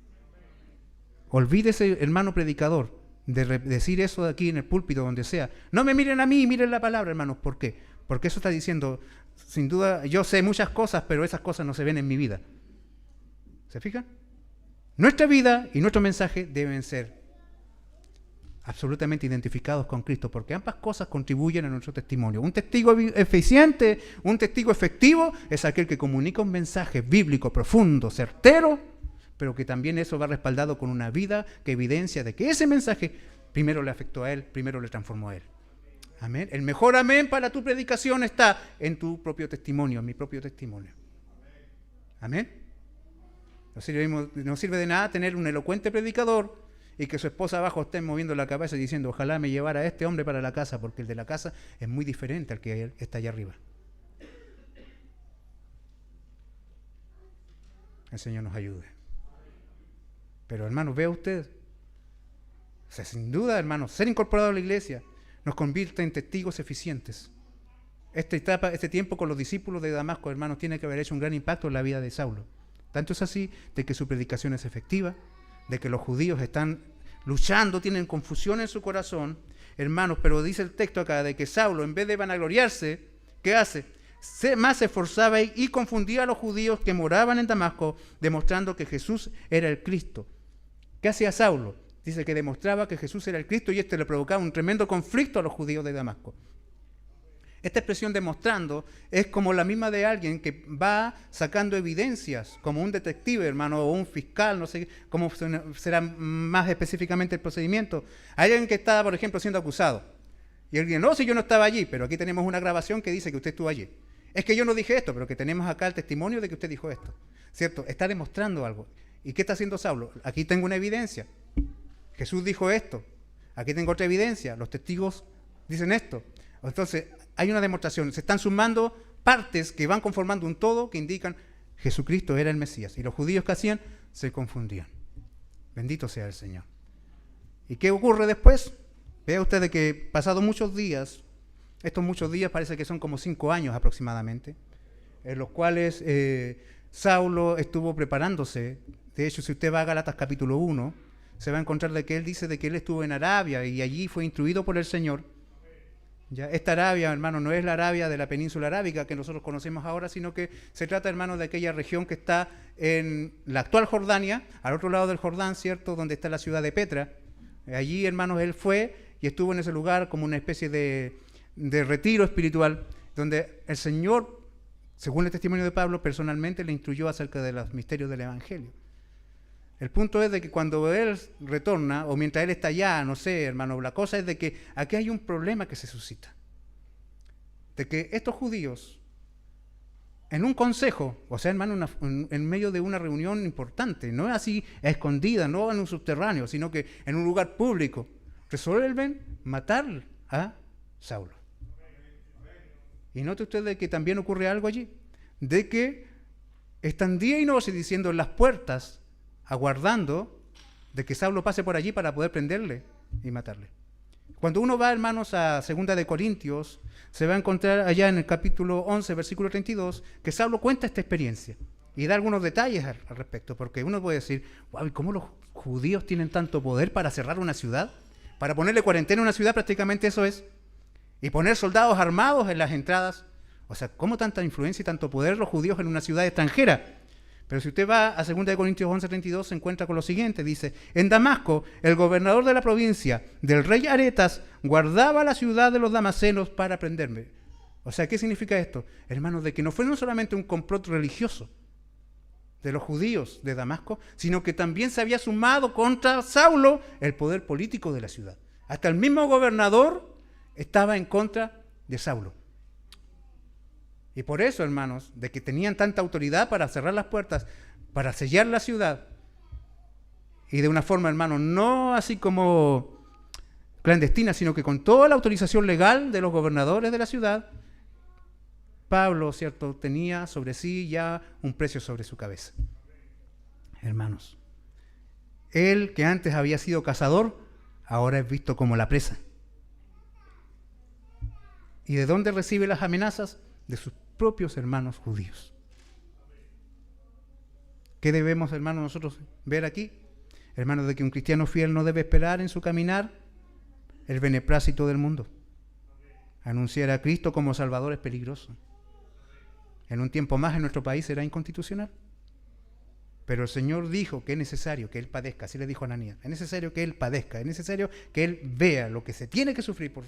Olvídese, hermano predicador, de decir eso de aquí en el púlpito, donde sea. No me miren a mí, miren la palabra, hermanos. ¿Por qué? Porque eso está diciendo, sin duda, yo sé muchas cosas, pero esas cosas no se ven en mi vida. ¿Se fijan? Nuestra vida y nuestro mensaje deben ser absolutamente identificados con Cristo, porque ambas cosas contribuyen a nuestro testimonio. Un testigo eficiente, un testigo efectivo, es aquel que comunica un mensaje bíblico profundo, certero, pero que también eso va respaldado con una vida que evidencia de que ese mensaje primero le afectó a él, primero le transformó a él. Amén. El mejor amén para tu predicación está en tu propio testimonio, en mi propio testimonio. Amén. No sirve de nada tener un elocuente predicador y que su esposa abajo esté moviendo la cabeza y diciendo, ojalá me llevara a este hombre para la casa, porque el de la casa es muy diferente al que está allá arriba. El Señor nos ayude. Pero hermanos, vea usted, o sea, sin duda, hermanos, ser incorporado a la iglesia nos convierte en testigos eficientes. Este tiempo con los discípulos de Damasco, hermanos, tiene que haber hecho un gran impacto en la vida de Saulo. Tanto es así de que su predicación es efectiva, de que los judíos están luchando, tienen confusión en su corazón, hermanos, pero dice el texto acá de que Saulo, en vez de vanagloriarse, ¿qué hace? Más se esforzaba y confundía a los judíos que moraban en Damasco, demostrando que Jesús era el Cristo. ¿Qué hacía Saulo? Dice que demostraba que Jesús era el Cristo y esto le provocaba un tremendo conflicto a los judíos de Damasco. Esta expresión demostrando es como la misma de alguien que va sacando evidencias, como un detective, hermano, o un fiscal, no sé cómo será más específicamente el procedimiento. Hay alguien que está, por ejemplo, siendo acusado. Y él dice, no, si yo no estaba allí, pero aquí tenemos una grabación que dice que usted estuvo allí. Es que yo no dije esto, pero que tenemos acá el testimonio de que usted dijo esto. ¿Cierto? Está demostrando algo. ¿Y qué está haciendo Saulo? Aquí tengo una evidencia. Jesús dijo esto. Aquí tengo otra evidencia. Los testigos dicen esto. Entonces, hay una demostración. Se están sumando partes que van conformando un todo que indican Jesucristo era el Mesías. Y los judíos que hacían se confundían. Bendito sea el Señor. ¿Y qué ocurre después? Vea usted de que pasado muchos días, estos muchos días parece que son como 5 años aproximadamente, en los cuales Saulo estuvo preparándose. De hecho, si usted va a Gálatas capítulo 1, se va a encontrar de que él dice de que él estuvo en Arabia y allí fue instruido por el Señor. Ya, esta Arabia, hermano, no es la Arabia de la península arábiga que nosotros conocemos ahora, sino que se trata, hermano, de aquella región que está en la actual Jordania, al otro lado del Jordán, ¿cierto?, donde está la ciudad de Petra. Allí, hermanos, él fue y estuvo en ese lugar como una especie de retiro espiritual, donde el Señor, según el testimonio de Pablo, personalmente le instruyó acerca de los misterios del Evangelio. El punto es de que cuando él retorna, o mientras él está allá, no sé, hermano, la cosa es de que aquí hay un problema que se suscita. De que estos judíos, en un consejo, o sea, hermano, en medio de una reunión importante, no es así a escondida, no en un subterráneo, sino que en un lugar público, resuelven matar a Saulo. Y note usted de que también ocurre algo allí, de que están día y noche diciendo en las puertas, aguardando de que Saulo pase por allí para poder prenderle y matarle. Cuando uno va, hermanos, a 2 de Corintios, se va a encontrar allá en el capítulo 11, versículo 32, que Saulo cuenta esta experiencia y da algunos detalles al respecto, porque uno puede decir, wow, ¿y cómo los judíos tienen tanto poder para cerrar una ciudad? Para ponerle cuarentena a una ciudad, prácticamente eso es. Y poner soldados armados en las entradas. O sea, ¿cómo tanta influencia y tanto poder los judíos en una ciudad extranjera? Pero si usted va a 2 de Corintios 11:32, se encuentra con lo siguiente. Dice, en Damasco, el gobernador de la provincia del rey Aretas guardaba la ciudad de los damasenos para prenderme. O sea, ¿qué significa esto? Hermanos, de que no fue no solamente un complot religioso de los judíos de Damasco, sino que también se había sumado contra Saulo el poder político de la ciudad. Hasta el mismo gobernador estaba en contra de Saulo. Y por eso, hermanos, de que tenían tanta autoridad para cerrar las puertas, para sellar la ciudad, y de una forma, hermanos, no así como clandestina, sino que con toda la autorización legal de los gobernadores de la ciudad, Pablo, ¿cierto?, tenía sobre sí ya un precio sobre su cabeza. Hermanos, él que antes había sido cazador, ahora es visto como la presa. ¿Y de dónde recibe las amenazas? De sus propios hermanos judíos. ¿Qué debemos, hermanos, nosotros ver aquí? Hermanos, de que un cristiano fiel no debe esperar en su caminar el beneplácito del mundo. Anunciar a Cristo como Salvador es peligroso. En un tiempo más en nuestro país será inconstitucional. Pero el Señor dijo que es necesario que Él padezca, así le dijo a Ananías, es necesario que Él padezca, es necesario que Él vea lo que se tiene que sufrir por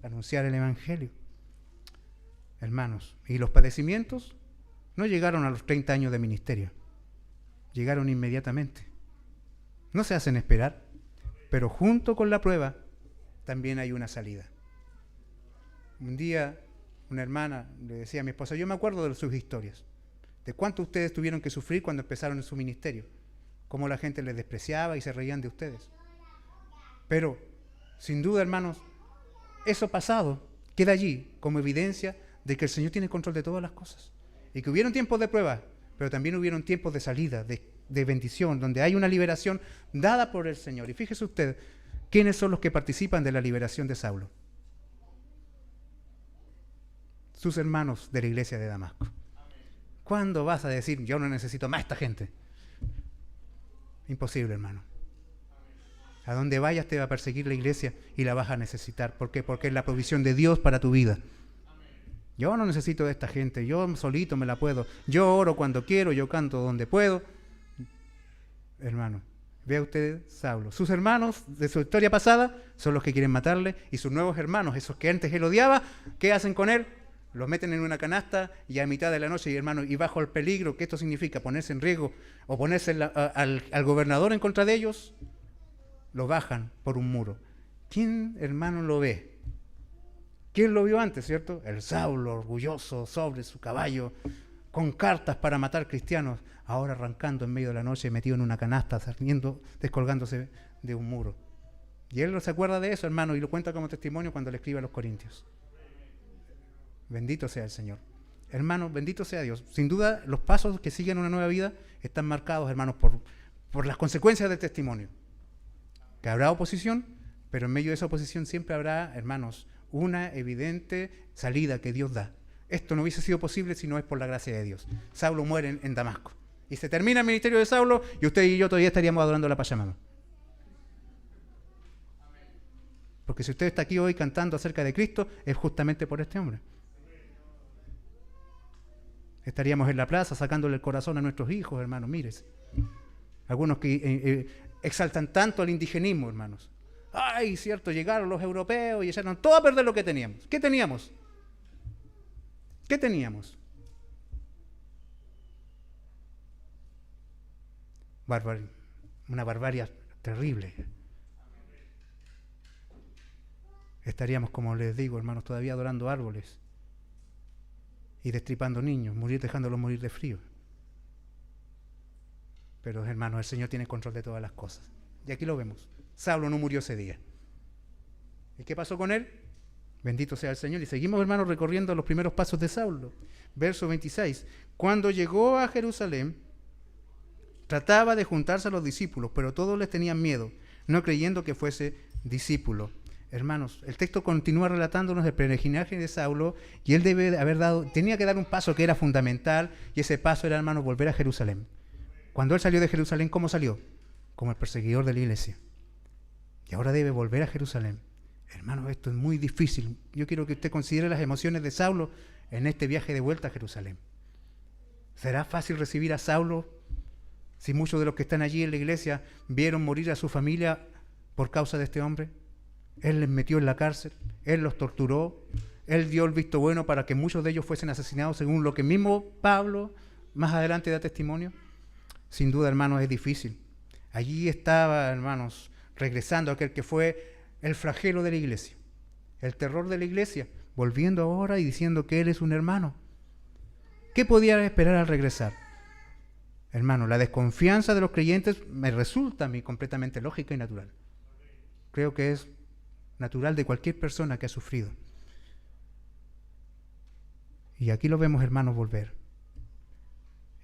anunciar el Evangelio. Hermanos, y los padecimientos no llegaron a los 30 años de ministerio, llegaron inmediatamente. No se hacen esperar, pero junto con la prueba también hay una salida. Un día una hermana le decía a mi esposa, yo me acuerdo de sus historias, de cuánto ustedes tuvieron que sufrir cuando empezaron en su ministerio, cómo la gente les despreciaba y se reían de ustedes. Pero, sin duda, hermanos, eso pasado queda allí como evidencia de que el Señor tiene control de todas las cosas. Y que hubieron tiempos de prueba, pero también hubieron tiempos de salida, de bendición, donde hay una liberación dada por el Señor. Y fíjese usted, ¿quiénes son los que participan de la liberación de Saulo? Sus hermanos de la iglesia de Damasco. ¿Cuándo vas a decir, yo no necesito más a esta gente? Imposible, hermano. A donde vayas te va a perseguir la iglesia y la vas a necesitar. ¿Por qué? Porque es la provisión de Dios para tu vida. Yo no necesito de esta gente, yo solito me la puedo. Yo oro cuando quiero, yo canto donde puedo. Hermano, vea usted Saulo. Sus hermanos de su historia pasada son los que quieren matarle, y sus nuevos hermanos, esos que antes él odiaba, ¿qué hacen con él? Los meten en una canasta y a mitad de la noche, y hermano, y bajo el peligro, ¿qué esto significa? Ponerse en riesgo o ponerse al gobernador en contra de ellos, lo bajan por un muro. ¿Quién, hermano, lo ve? ¿Quién lo vio antes, cierto? El Saulo, orgulloso, sobre su caballo, con cartas para matar cristianos, ahora arrancando en medio de la noche, metido en una canasta, saliendo, descolgándose de un muro. Y él no se acuerda de eso, hermano, y lo cuenta como testimonio cuando le escribe a los Corintios. Bendito sea el Señor. Hermano, bendito sea Dios. Sin duda, los pasos que siguen una nueva vida están marcados, hermanos, por las consecuencias del testimonio. Que habrá oposición, pero en medio de esa oposición siempre habrá, hermanos, una evidente salida que Dios da. Esto no hubiese sido posible si no es por la gracia de Dios. Saulo muere en Damasco. Y se termina el ministerio de Saulo, y usted y yo todavía estaríamos adorando la Pachamama. Porque si usted está aquí hoy cantando acerca de Cristo, es justamente por este hombre. Estaríamos en la plaza sacándole el corazón a nuestros hijos, hermanos, mírese. Algunos que exaltan tanto al indigenismo, hermanos. Ay, cierto, llegaron los europeos y echaron todo a perder lo que teníamos. ¿Qué teníamos? ¿Qué teníamos? Una barbarie terrible. Estaríamos, como les digo, hermanos, todavía adorando árboles y destripando niños, dejándolos morir de frío. Pero, hermanos, el Señor tiene control de todas las cosas. Y aquí lo vemos. Saulo no murió ese día. ¿Y qué pasó con él? Bendito sea el Señor. Y seguimos, hermanos, recorriendo los primeros pasos de Saulo. Verso 26. Cuando llegó a Jerusalén, trataba de juntarse a los discípulos, pero todos les tenían miedo, no creyendo que fuese discípulo. Hermanos, el texto continúa relatándonos el peregrinaje de Saulo, y él tenía que dar un paso que era fundamental, y ese paso era, hermanos, volver a Jerusalén. Cuando él salió de Jerusalén, ¿cómo salió? Como el perseguidor de la iglesia. Y ahora debe volver a Jerusalén. Hermanos, esto es muy difícil. Yo quiero que usted considere las emociones de Saulo en este viaje de vuelta a Jerusalén. ¿Será fácil recibir a Saulo si muchos de los que están allí en la iglesia vieron morir a su familia por causa de este hombre? Él les metió en la cárcel, él los torturó, él dio el visto bueno para que muchos de ellos fuesen asesinados, según lo que mismo Pablo más adelante da testimonio. Sin duda, hermanos, es difícil. Allí estaba, hermanos, regresando aquel que fue el flagelo de la iglesia, el terror de la iglesia, volviendo ahora y diciendo que él es un hermano. ¿Qué podía esperar al regresar? Hermano, la desconfianza de los creyentes me resulta a mí completamente lógica y natural. Creo que es natural de cualquier persona que ha sufrido. Y aquí lo vemos, hermanos, volver.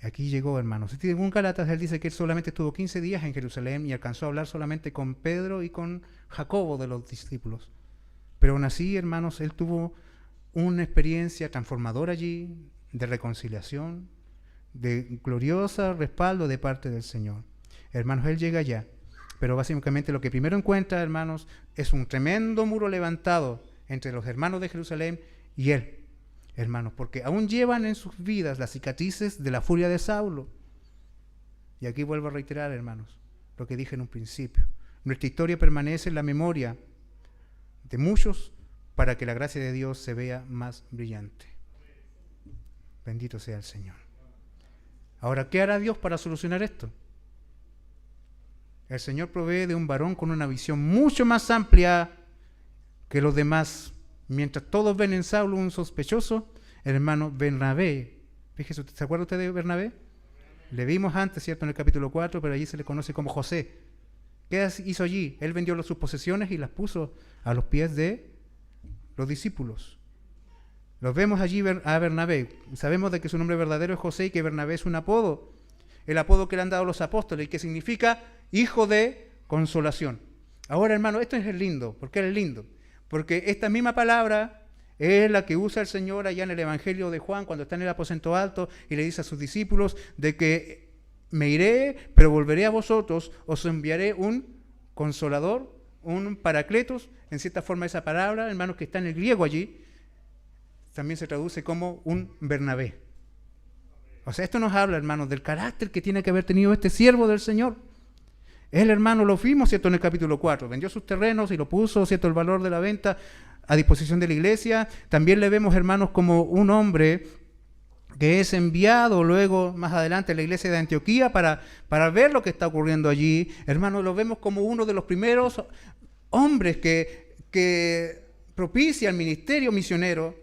Aquí llegó, hermanos. Según Gálatas, él dice que él solamente estuvo 15 días en Jerusalén y alcanzó a hablar solamente con Pedro y con Jacobo de los discípulos. Pero aún así, hermanos, él tuvo una experiencia transformadora allí, de reconciliación, de glorioso respaldo de parte del Señor. Hermanos, él llega allá, pero básicamente lo que primero encuentra, hermanos, es un tremendo muro levantado entre los hermanos de Jerusalén y él. Hermanos, porque aún llevan en sus vidas las cicatrices de la furia de Saulo. Y aquí vuelvo a reiterar, hermanos, lo que dije en un principio. Nuestra historia permanece en la memoria de muchos para que la gracia de Dios se vea más brillante. Bendito sea el Señor. Ahora, ¿qué hará Dios para solucionar esto? El Señor provee de un varón con una visión mucho más amplia que los demás. Mientras todos ven en Saulo un sospechoso, el hermano Bernabé, fíjese, ¿se acuerda usted de Bernabé? Le vimos antes, ¿cierto?, en el capítulo 4, pero allí se le conoce como José. ¿Qué hizo allí? Él vendió sus posesiones y las puso a los pies de los discípulos. Los vemos allí a Bernabé. Sabemos de que su nombre verdadero es José y que Bernabé es un apodo. El apodo que le han dado los apóstoles y que significa hijo de consolación. Ahora, hermano, esto es lindo. ¿Por qué es lindo? Porque esta misma palabra es la que usa el Señor allá en el Evangelio de Juan cuando está en el aposento alto y le dice a sus discípulos de que me iré, pero volveré a vosotros, os enviaré un consolador, un paracletos, en cierta forma esa palabra, hermanos, que está en el griego allí, también se traduce como un Bernabé. O sea, esto nos habla, hermanos, del carácter que tiene que haber tenido este siervo del Señor. Él, hermano, lo vimos, ¿cierto?, en el capítulo 4. Vendió sus terrenos y lo puso, ¿cierto?, el valor de la venta a disposición de la iglesia. También le vemos, hermanos, como un hombre que es enviado luego, más adelante, a la iglesia de Antioquía para ver lo que está ocurriendo allí. Hermanos, lo vemos como uno de los primeros hombres que propicia el ministerio misionero.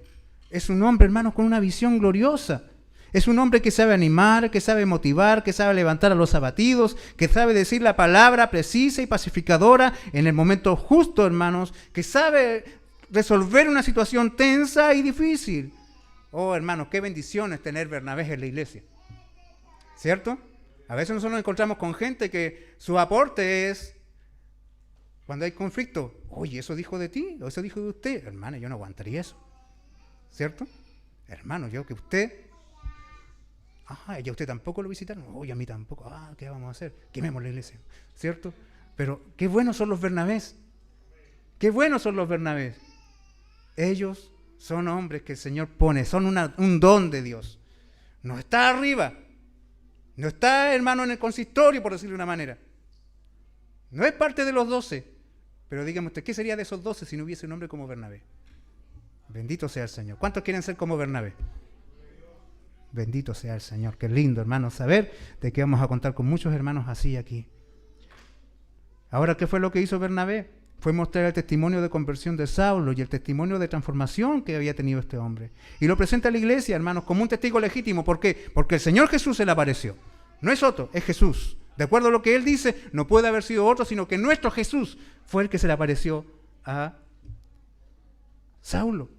Es un hombre, hermanos, con una visión gloriosa. Es un hombre que sabe animar, que sabe motivar, que sabe levantar a los abatidos, que sabe decir la palabra precisa y pacificadora en el momento justo, hermanos, que sabe resolver una situación tensa y difícil. Oh, hermanos, qué bendición es tener Bernabé en la iglesia. ¿Cierto? A veces nosotros nos encontramos con gente que su aporte es, cuando hay conflicto, oye, eso dijo de ti, o eso dijo de usted. Hermano, yo no aguantaría eso. ¿Cierto? Hermano, yo que usted... ¿y a usted tampoco lo visitaron? Oye, a mí tampoco. ¿Qué vamos a hacer? Quememos la iglesia. ¿Cierto? Pero qué buenos son los Bernabés. Qué buenos son los Bernabés. Ellos son hombres que el Señor pone, son un don de Dios. No está arriba. No está, hermano, en el consistorio, por decirlo de una manera. No es parte de los 12. Pero dígame usted, ¿qué sería de esos 12 si no hubiese un hombre como Bernabé? Bendito sea el Señor. ¿Cuántos quieren ser como Bernabé? Bendito sea el Señor. Qué lindo, hermanos, saber de que vamos a contar con muchos hermanos así aquí. Ahora, ¿qué fue lo que hizo Bernabé? Fue mostrar el testimonio de conversión de Saulo y el testimonio de transformación que había tenido este hombre. Y lo presenta a la iglesia, hermanos, como un testigo legítimo. ¿Por qué? Porque el Señor Jesús se le apareció. No es otro, es Jesús. De acuerdo a lo que él dice, no puede haber sido otro, sino que nuestro Jesús fue el que se le apareció a Saulo.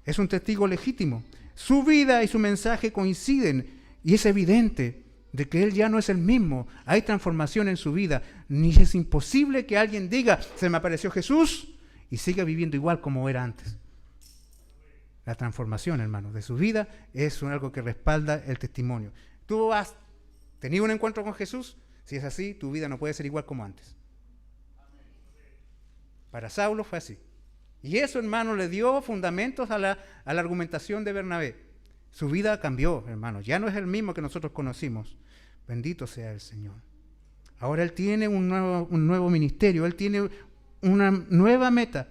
Es un testigo legítimo. Su vida y su mensaje coinciden y es evidente de que él ya no es el mismo. Hay transformación en su vida. Ni es imposible que alguien diga, se me apareció Jesús y siga viviendo igual como era antes. La transformación, hermanos, de su vida es algo que respalda el testimonio. Tú has tenido un encuentro con Jesús, si es así, tu vida no puede ser igual como antes. Para Saulo fue así. Y eso, hermano, le dio fundamentos a la argumentación de Bernabé. Su vida cambió, hermano. Ya no es el mismo que nosotros conocimos. Bendito sea el Señor. Ahora él tiene un nuevo ministerio. Él tiene una nueva meta.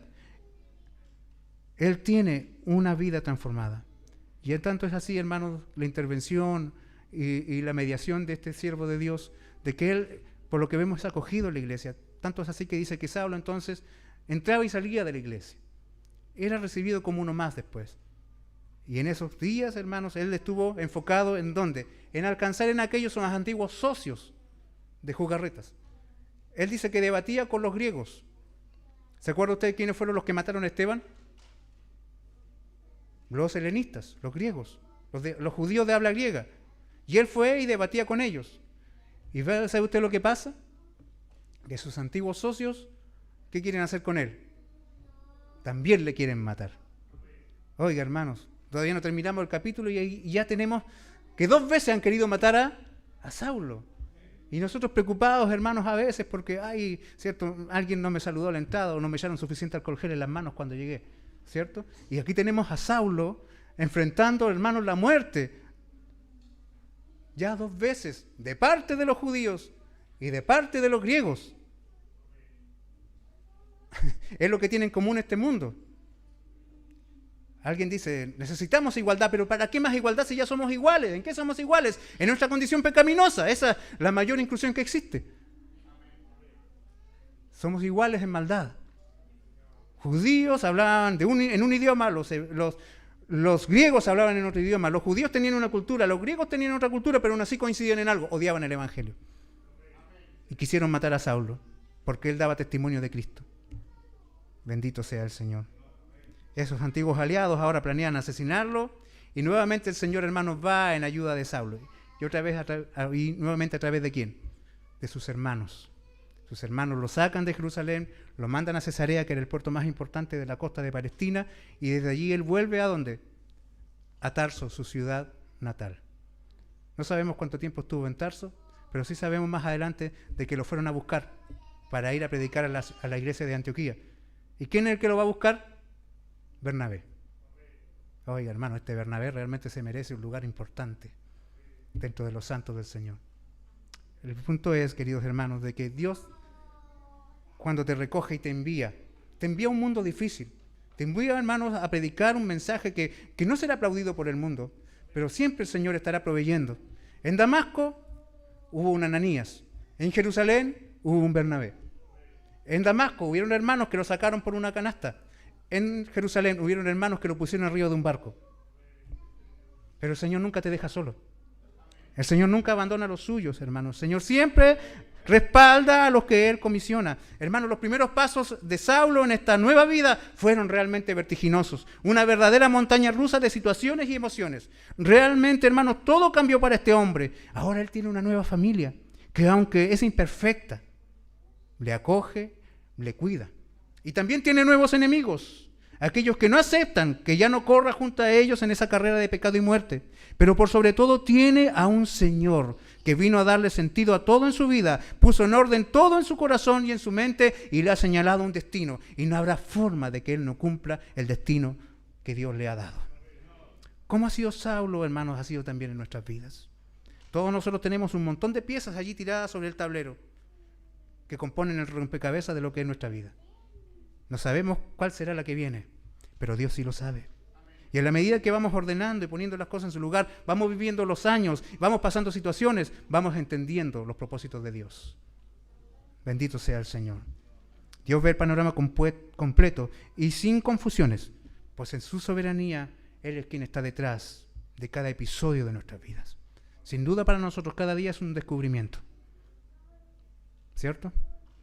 Él tiene una vida transformada. Y en tanto es así, hermanos, la intervención y la mediación de este siervo de Dios, de que él, por lo que vemos, es acogido en la iglesia. Tanto es así que dice que Saulo entonces entraba y salía de la iglesia. Era recibido como uno más después. Y en esos días, hermanos, él estuvo enfocado en ¿dónde? En alcanzar en aquellos los antiguos socios de Jugarretas. Él dice que debatía con los griegos. ¿Se acuerda usted quiénes fueron los que mataron a Esteban? Los helenistas, los griegos, los judíos de habla griega. Y él fue y debatía con ellos. ¿Y sabe usted lo que pasa? Que sus antiguos socios, ¿qué quieren hacer con él? También le quieren matar. Oiga, hermanos, todavía no terminamos el capítulo y ya tenemos que 2 veces han querido matar a Saulo. Y nosotros preocupados, hermanos, a veces porque, cierto, alguien no me saludó a la entrada o no me echaron suficiente alcohol gel en las manos cuando llegué, ¿cierto? Y aquí tenemos a Saulo enfrentando, hermanos, la muerte. Ya 2 veces, de parte de los judíos y de parte de los griegos. Es lo que tiene en común este mundo. Alguien dice, necesitamos igualdad, pero ¿para qué más igualdad si ya somos iguales? ¿En qué somos iguales? En nuestra condición pecaminosa. Esa es la mayor inclusión que existe. Somos iguales en maldad. Judíos hablaban en un idioma, los griegos hablaban en otro idioma, los judíos tenían una cultura, los griegos tenían otra cultura, pero aún así coincidían en algo, odiaban el evangelio. Y quisieron matar a Saulo, porque él daba testimonio de Cristo. Bendito sea el Señor. Esos antiguos aliados ahora planean asesinarlo y nuevamente el Señor, hermanos, va en ayuda de Saulo. Y otra vez, y nuevamente a través de ¿quién? De sus hermanos. Sus hermanos lo sacan de Jerusalén, lo mandan a Cesarea, que era el puerto más importante de la costa de Palestina, y desde allí él vuelve ¿a dónde? A Tarso, su ciudad natal. No sabemos cuánto tiempo estuvo en Tarso, pero sí sabemos más adelante de que lo fueron a buscar para ir a predicar a la iglesia de Antioquía. ¿Y quién es el que lo va a buscar? Bernabé. Oiga, hermano, este Bernabé realmente se merece un lugar importante dentro de los santos del Señor. El punto es, queridos hermanos, de que Dios, cuando te recoge y te envía a un mundo difícil. Te envía, hermanos, a predicar un mensaje que no será aplaudido por el mundo, pero siempre el Señor estará proveyendo. En Damasco hubo un Ananías. En Jerusalén hubo un Bernabé. En Damasco hubieron hermanos que lo sacaron por una canasta. En Jerusalén hubieron hermanos que lo pusieron arriba de un barco. Pero el Señor nunca te deja solo. El Señor nunca abandona a los suyos, hermanos. El Señor siempre respalda a los que Él comisiona. Hermanos, los primeros pasos de Saulo en esta nueva vida fueron realmente vertiginosos. Una verdadera montaña rusa de situaciones y emociones. Realmente, hermanos, todo cambió para este hombre. Ahora él tiene una nueva familia que, aunque es imperfecta, le acoge, le cuida. Y también tiene nuevos enemigos. Aquellos que no aceptan que ya no corra junto a ellos en esa carrera de pecado y muerte. Pero por sobre todo tiene a un Señor que vino a darle sentido a todo en su vida, puso en orden todo en su corazón y en su mente y le ha señalado un destino. Y no habrá forma de que él no cumpla el destino que Dios le ha dado. ¿Cómo ha sido Saulo, hermanos? Ha sido también en nuestras vidas. Todos nosotros tenemos un montón de piezas allí tiradas sobre el tablero que componen el rompecabezas de lo que es nuestra vida. No sabemos cuál será la que viene, pero Dios sí lo sabe. Y en la medida que vamos ordenando y poniendo las cosas en su lugar, vamos viviendo los años, vamos pasando situaciones, vamos entendiendo los propósitos de Dios. Bendito sea el Señor. Dios ve el panorama completo y sin confusiones, pues en su soberanía Él es quien está detrás de cada episodio de nuestras vidas. Sin duda para nosotros cada día es un descubrimiento. ¿Cierto?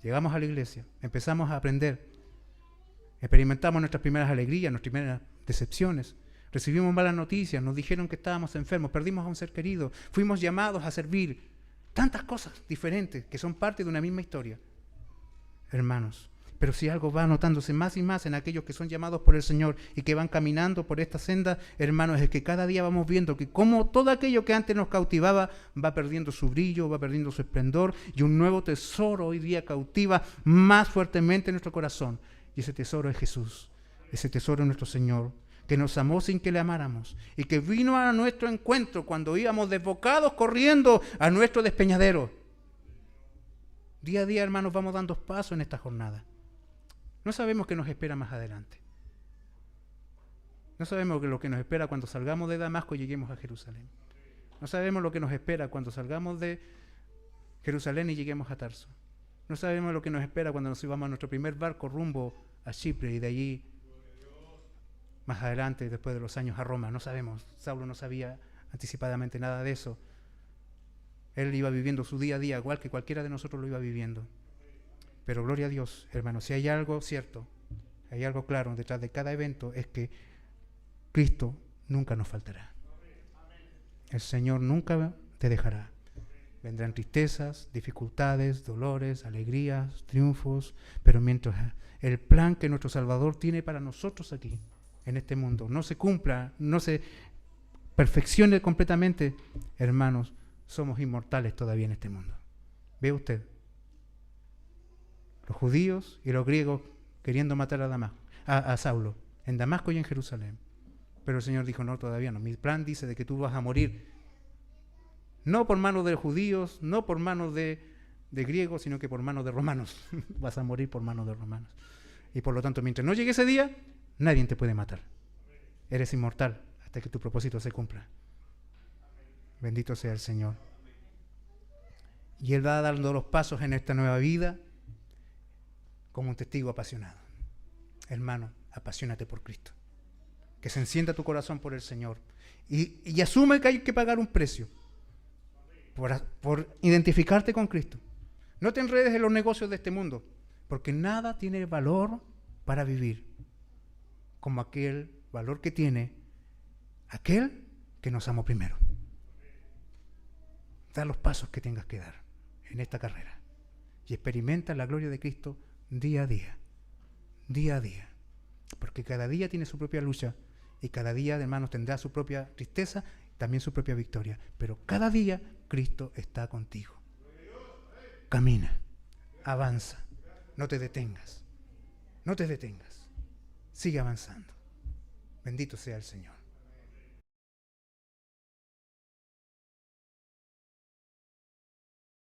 Llegamos a la iglesia, empezamos a aprender, experimentamos nuestras primeras alegrías, nuestras primeras decepciones, recibimos malas noticias, nos dijeron que estábamos enfermos, perdimos a un ser querido, fuimos llamados a servir, tantas cosas diferentes que son parte de una misma historia, hermanos. Pero si algo va notándose más y más en aquellos que son llamados por el Señor y que van caminando por esta senda, hermanos, es que cada día vamos viendo que como todo aquello que antes nos cautivaba va perdiendo su brillo, va perdiendo su esplendor, y un nuevo tesoro hoy día cautiva más fuertemente nuestro corazón. Y ese tesoro es Jesús, ese tesoro es nuestro Señor, que nos amó sin que le amáramos y que vino a nuestro encuentro cuando íbamos desbocados corriendo a nuestro despeñadero. Día a día, hermanos, vamos dando pasos en esta jornada. No sabemos qué nos espera más adelante. No sabemos lo que nos espera cuando salgamos de Damasco y lleguemos a Jerusalén. No sabemos lo que nos espera cuando salgamos de Jerusalén y lleguemos a Tarso. No sabemos lo que nos espera cuando nos subamos a nuestro primer barco rumbo a Chipre y de allí más adelante, después de los años, a Roma. No sabemos. Saulo no sabía anticipadamente nada de eso. Él iba viviendo su día a día igual que cualquiera de nosotros lo iba viviendo. Pero gloria a Dios, hermanos, si hay algo cierto, hay algo claro detrás de cada evento, es que Cristo nunca nos faltará. El Señor nunca te dejará. Vendrán tristezas, dificultades, dolores, alegrías, triunfos, pero mientras el plan que nuestro Salvador tiene para nosotros aquí, en este mundo, no se cumpla, no se perfeccione completamente, hermanos, somos inmortales todavía en este mundo. ¿Ve usted? Los judíos y los griegos queriendo matar a Saulo, en Damasco y en Jerusalén. Pero el Señor dijo, no, todavía no. Mi plan dice de que tú vas a morir, no por manos de judíos, no por manos de griegos, sino que por manos de romanos. Vas a morir por manos de romanos. Y por lo tanto, mientras no llegue ese día, nadie te puede matar. Eres inmortal hasta que tu propósito se cumpla. Bendito sea el Señor. Y Él va dando los pasos en esta nueva vida como un testigo apasionado. Hermano, apasionate por Cristo. Que se encienda tu corazón por el Señor. Y asume que hay que pagar un precio por identificarte con Cristo. No te enredes en los negocios de este mundo, porque nada tiene valor para vivir como aquel valor que tiene aquel que nos amó primero. Da los pasos que tengas que dar en esta carrera y experimenta la gloria de Cristo día a día, día a día, porque cada día tiene su propia lucha y cada día, hermanos, tendrá su propia tristeza, también su propia victoria, pero cada día Cristo está contigo. Camina, avanza, No te detengas. No te detengas. Sigue avanzando. Bendito sea el Señor.